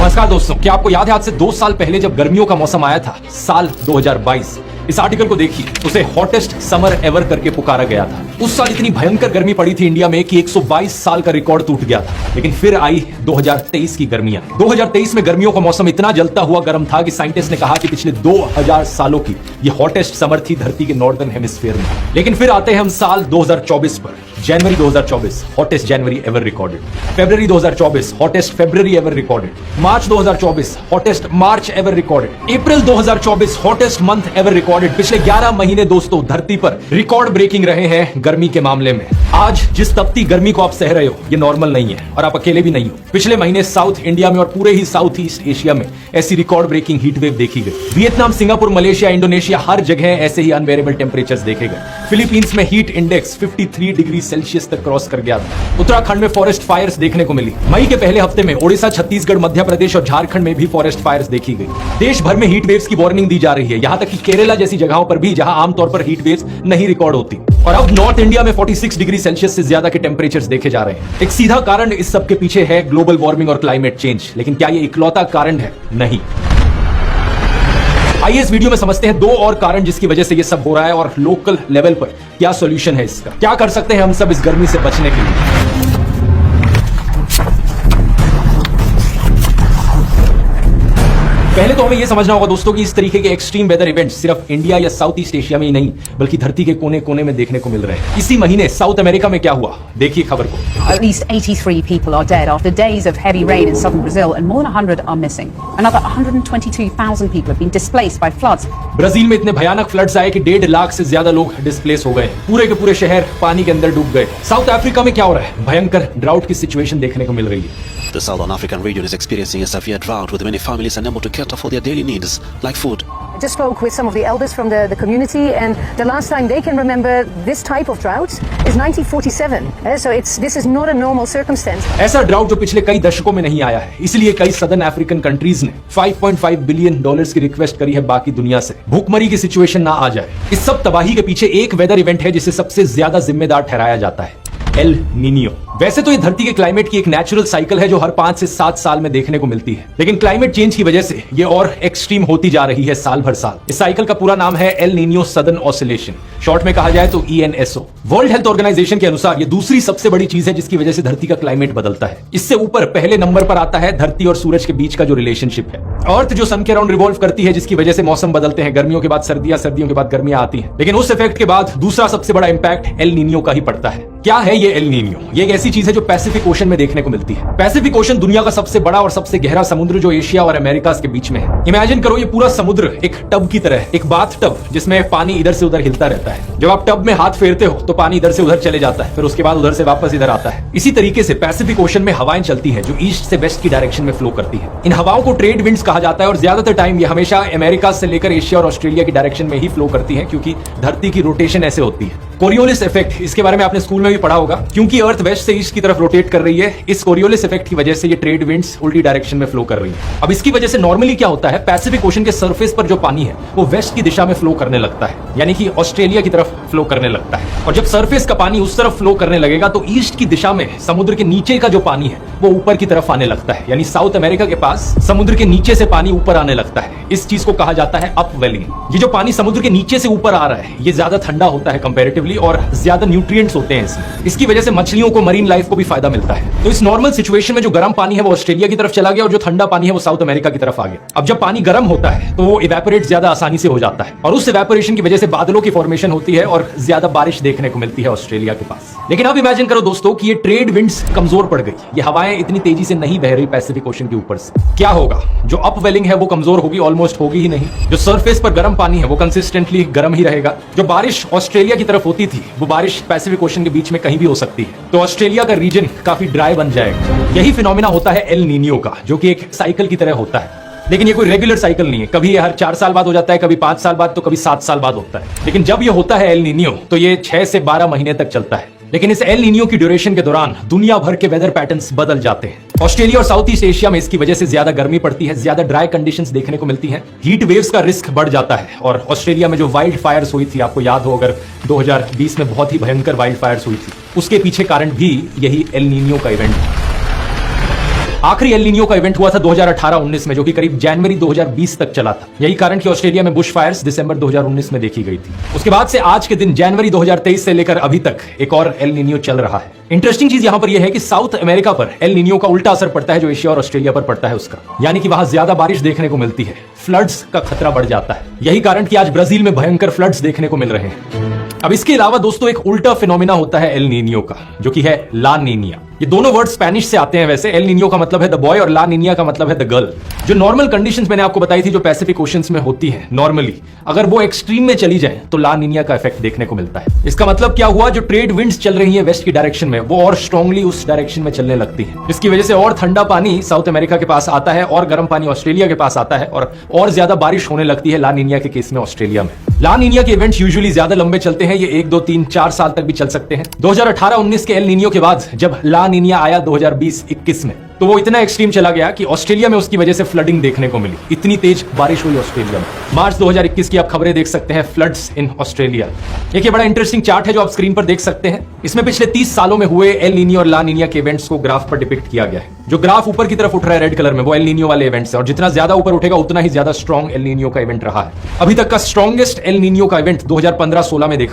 नमस्कार दोस्तों, क्या आपको याद है आज से 2 साल पहले जब गर्मियों का मौसम आया था, साल 2022। इस आर्टिकल को देखिए, उसे हॉटेस्ट समर एवर करके पुकारा गया था। उस साल इतनी भयंकर गर्मी पड़ी थी इंडिया में कि 122 साल का रिकॉर्ड टूट गया था। लेकिन फिर आई 2023 की गर्मियां। 2023 में गर्मियों का मौसम इतना जलता हुआ गर्म था कि साइंटिस्ट ने कहा कि पिछले 2000 सालों की ये हॉटेस्ट समर थी धरती के नॉर्दर्न हेमिस्फीयर में। लेकिन फिर आते हैं हम साल 2024 पर। जनवरी 2024 हॉटेस्ट जनवरी एवर रिकॉर्डेड। फरवरी 2024 हॉटेस्ट फरवरी एवर रिकॉर्डेड। मार्च 2024 हॉटेस्ट मार्च एवर रिकॉर्डेड। अप्रैल 2024 हॉटेस्ट मंथ एवर रिकॉर्डेड। पिछले 11 महीने दोस्तों धरती पर रिकॉर्ड ब्रेकिंग रहे हैं गर्मी के मामले में। आज जिस तपती गर्मी को आप सह रहे हो ये नॉर्मल नहीं है और आप अकेले भी नहीं हो। पिछले महीने साउथ इंडिया में और पूरे ही साउथ ईस्ट एशिया में ऐसी रिकॉर्ड ब्रेकिंग हीट वेव देखी गई। वियतनाम, सिंगापुर, मलेशिया, इंडोनेशिया हर जगह ऐसे ही अनवेरेबल टेम्परेचर्स देखे गए। फिलीपींस में हीट इंडेक्स 53 डिग्री सेल्सियस तक क्रॉस कर गया था। उत्तराखंड में फॉरेस्ट फायर्स देखने को मिली। मई के पहले हफ्ते में ओडिशा, छत्तीसगढ़, मध्य प्रदेश और झारखंड में भी फॉरेस्ट फायर्स देखी गई। देश भर में हीट वेव्स की वार्निंग दी जा रही है, यहां तक कि केरला जैसी जगहों पर भी जहां आमतौर पर हीट वेव्स नहीं रिकॉर्ड होती। और अब नॉर्थ इंडिया में 46 डिग्री सेल्सियस से ज्यादा के टेम्परेचर्स देखे जा रहे हैं। एक सीधा कारण इस सब के पीछे है ग्लोबल वार्मिंग और क्लाइमेट चेंज। लेकिन क्या ये इकलौता कारण है? नहीं। आइए इस वीडियो में समझते हैं 2 और कारण जिसकी वजह से ये सब हो रहा है और लोकल लेवल पर क्या सॉल्यूशन है इसका। क्या कर सकते हैं हम सब इस गर्मी से बचने के लिए। पहले तो हमें यह समझना होगा दोस्तों कि इस तरीके के एक्सट्रीम वेदर इवेंट्स सिर्फ इंडिया या साउथ ईस्ट एशिया में ही नहीं बल्कि धरती के कोने कोने में देखने को मिल रहे हैं। इसी महीने साउथ अमेरिका में क्या हुआ, देखिए खबर को। At least 83 people are dead after days of heavy rain in southern Brazil and more than 100 are missing. Another 122,000 people have been displaced by floods. Brazil में इतने भयानक फ्लड्स आए कि 1.5 लाख से ज्यादा लोग डिस्प्लेस हो गए। पूरे के पूरे शहर पानी के अंदर डूब गए। साउथ अफ्रीका में क्या हो रहा है, भयंकर ड्राउट की सिचुएशन देखने को मिल रही है। The southern African region is experiencing a severe drought with many families unable to cater for their daily needs like food. I just spoke with some of the elders from the community, and the last time they can remember this type of drought is 1947. So this is not a normal circumstance. ऐसा drought जो पिछले कई दशकों में नहीं आया है, इसलिए कई सदर्न अफ्रीकन कंट्रीज ने $5.5 बिलियन की रिक्वेस्ट करी है बाकी दुनिया से, भूखमरी की सिचुएशन ना आ जाए। इस सब तबाही के पीछे एक वेदर इवेंट है जिसे सबसे ज्यादा जिम्मेदार ठहराया जाता है, एल नीनियो। वैसे तो ये धरती के क्लाइमेट की एक नेचुरल साइकिल है जो हर 5 से 7 साल में देखने को मिलती है, लेकिन क्लाइमेट चेंज की वजह से ये और एक्सट्रीम होती जा रही है साल भर साल। इस साइकिल का पूरा नाम है L Niño southern oscillation, short में कहा जाए तो ENSO। वर्ल्ड हेल्थ ऑर्गेनाइजेशन के अनुसार ये दूसरी सबसे बड़ी चीज है जिसकी वजह से धरती का क्लाइमेट बदलता है। इससे ऊपर पहले नंबर पर आता है धरती और सूरज के बीच का जो रिलेशनशिप है। अर्थ जो सन के अराउंड रिवॉल्व करती है जिसकी वजह से मौसम बदलते हैं, गर्मियों के बाद सर्दियां, सर्दियों के बाद गर्मियां आती हैं। लेकिन उस इफेक्ट के बाद दूसरा सबसे बड़ा इंपैक्ट एल नीनियो का ही पड़ता है। क्या है ये एल नीनियो? ये एक ऐसी चीज है जो पैसिफिक ओशन में देखने को मिलती है। पैसिफिक ओशन दुनिया का सबसे बड़ा और सबसे गहरा समुद्र जो एशिया और अमेरिका के बीच में है। इमेजिन करो ये पूरा समुद्र एक टब की तरह, एक बाथ टब जिसमें पानी इधर से उधर हिलता रहता है। जब आप टब में हाथ फेरते हो तो पानी इधर से उधर चले जाता है, फिर उसके बाद उधर से वापस इधर आता है। इसी तरीके से पैसिफिक ओशन में हवाएं चलती हैं जो ईस्ट से वेस्ट की डायरेक्शन में फ्लो करती है। इन हवाओं को ट्रेड विंड्स कहा जाता है और ज्यादातर टाइम ये हमेशा अमेरिका से लेकर एशिया और ऑस्ट्रेलिया की डायरेक्शन में ही फ्लो करती है क्योंकि धरती की रोटेशन ऐसे होती है। कोरियोलिस इफेक्ट, इसके बारे में आपने स्कूल में भी पढ़ा होगा। क्योंकि अर्थ वेस्ट से ईस्ट की तरफ रोटेट कर रही है, इस कोरियोलिस इफेक्ट की वजह से ये ट्रेड विंड्स उल्टी डायरेक्शन में फ्लो कर रही है। अब इसकी वजह से नॉर्मली क्या होता है, पैसिफिक ओशन के सरफेस पर जो पानी है वो वेस्ट की दिशा में फ्लो करने लगता है, यानी कि ऑस्ट्रेलिया की तरफ फ्लो करने लगता है। और जब सरफेस का पानी उस तरफ फ्लो करने लगेगा तो ईस्ट की दिशा में समुद्र के नीचे का जो पानी है वो ऊपर की तरफ आने लगता है, यानी साउथ अमेरिका के पास समुद्र के नीचे से पानी ऊपर आने लगता है। इस चीज को कहा जाता है अपवेलिंग। ये जो पानी समुद्र के नीचे से ऊपर आ रहा है ये ज्यादा ठंडा होता है कंपैरेटिवली और ज्यादा न्यूट्रिएंट्स होते हैं इसमें। इसकी वजह से मछलियों को, मरीन लाइफ को भी फायदा मिलता है। तो इस नॉर्मल सिचुएशन में जो गर्म पानी है वो ऑस्ट्रेलिया की तरफ चला गया और जो ठंडा पानी है वो साउथ अमेरिका की तरफ आ गया। अब जब पानी गर्म होता है तो वो इवेपोरेट ज्यादा आसानी से हो जाता है और उस इवेपोरेशन की वजह से बादलों की फॉर्मेशन होती है और ज्यादा बारिश देखने को मिलती है ऑस्ट्रेलिया के पास। लेकिन अब इमेजिन करो दोस्तों कि ये ट्रेड विंड्स कमजोर पड़ गई, ये हवाएं इतनी तेजी से नहीं बह रही पैसिफिक ओशन के ऊपर से। क्या होगा? जो अपवेलिंग है वो कमजोर होगी, ऑलमोस्ट होगी ही नहीं। जो सरफेस पर गर्म पानी है वो कंसिस्टेंटली गर्म ही रहेगा। जो बारिश ऑस्ट्रेलिया की तरफ होती थी वो बारिश पैसिफिक ओशन के बीच में कहीं भी हो सकती है, तो ऑस्ट्रेलिया का रीजन काफी ड्राई बन जाएगा। यही फिनोमिना होता है एल नीनियो का, जो कि एक साइकिल की तरह होता है। लेकिन ये कोई रेगुलर साइकिल नहीं है, कभी ये हर 4 साल बाद हो जाता है, कभी 5 साल बाद, तो कभी 7 साल बाद होता है। लेकिन जब ये होता है एल नीनियो तो ये 6 से 12 महीने तक चलता है। लेकिन इस एल नीनियो की ड्यूरेशन के दौरान दुनिया भर के वेदर पैटर्न्स बदल जाते हैं। ऑस्ट्रेलिया और साउथ ईस्ट एशिया में इसकी वजह से ज्यादा गर्मी पड़ती है, ज्यादा ड्राई कंडीशंस देखने को मिलती हैं, हीट वेव्स का रिस्क बढ़ जाता है। और ऑस्ट्रेलिया में जो वाइल्ड फायर्स हुई थी, आपको याद हो अगर 2020 में बहुत ही भयंकर वाइल्ड फायर्स हुई थी, उसके पीछे कारण भी यही एल नीनियो का इवेंट है। आखिरी एल नीनियो का इवेंट हुआ था 2018-19 में, जो कि करीब जनवरी 2020 तक चला था। यही कारण कि ऑस्ट्रेलिया में बुश फायर्स दिसंबर 2019 में देखी गई थी। उसके बाद से आज के दिन जनवरी 2023 से लेकर अभी तक एक और एल नीनियो चल रहा है। इंटरेस्टिंग चीज यहां पर यह है कि साउथ अमेरिका पर एल नीनियो का उल्टा असर पड़ता है जो एशिया और ऑस्ट्रेलिया पर पड़ता है उसका, यानी कि वहां ज्यादा बारिश देखने को मिलती है, फ्लड्स का खतरा बढ़ जाता है। यही कारण कि आज ब्राजील में भयंकर फ्लड्स देखने को मिल रहे हैं। अब इसके अलावा दोस्तों एक उल्टा फिनोमिना होता है एल नीनियो का, जो कि है ला नीनिया। ये दोनों वर्ड स्पेनिश से आते हैं। वैसे एल नीनियो का मतलब है द बॉय और ला नीनिया का मतलब है द गर्ल। जो नॉर्मल कंडीशंस मैंने आपको बताई थी जो पैसिफिक ओशंस में होती है नॉर्मली, अगर वो एक्सट्रीम में चली जाए तो ला नीनिया का इफेक्ट देखने को मिलता है। इसका मतलब क्या हुआ, जो ट्रेड विंड्स चल रही है वेस्ट की डायरेक्शन में वो और स्ट्रांगली उस डायरेक्शन में चलने लगती है, जिसकी वजह से और ठंडा पानी साउथ अमेरिका के पास आता है और गर्म पानी ऑस्ट्रेलिया के पास आता है और ज्यादा बारिश होने लगती है ला नीनिया के केस में ऑस्ट्रेलिया में। ला नीनिया के इवेंट्स यूजुअली ज्यादा लंबे चलते हैं, ये 1, 2, 3, 4 साल तक भी चल सकते हैं। 2018-19 के एल नीनियो के बाद जब ला नीनिया आया 2020-21 में, तो वो इतना एक्सट्रीम चला गया कि ऑस्ट्रेलिया में उसकी वजह से फ्लडिंग देखने को मिली। इतनी तेज बारिश हुई ऑस्ट्रेलिया में। मार्च 2021 की आप खबरें देख सकते हैं, फ्लड्स इन ऑस्ट्रेलिया। एक ये बड़ा इंटरेस्टिंग चार्ट है जो आप स्क्रीन पर देख सकते हैं। इसमें पिछले 30 सालों में हुए एल नीनियो और ला नीनिया के इवेंट्स को ग्राफ पर डिपिक्ट किया गया है। जो ग्राफ ऊपर की तरफ उठ रहा है रेड कलर में, वो एल नीनियो वाले इवेंट्स है, और जितना ज्यादा ऊपर उठेगा उतना ही ज्यादा स्ट्रॉन्ग एल नीनियो का इवेंट रहा है। अभी तक का स्ट्रॉन्गेस्ट एल नीनियो का इवेंट 2015-16 में देखा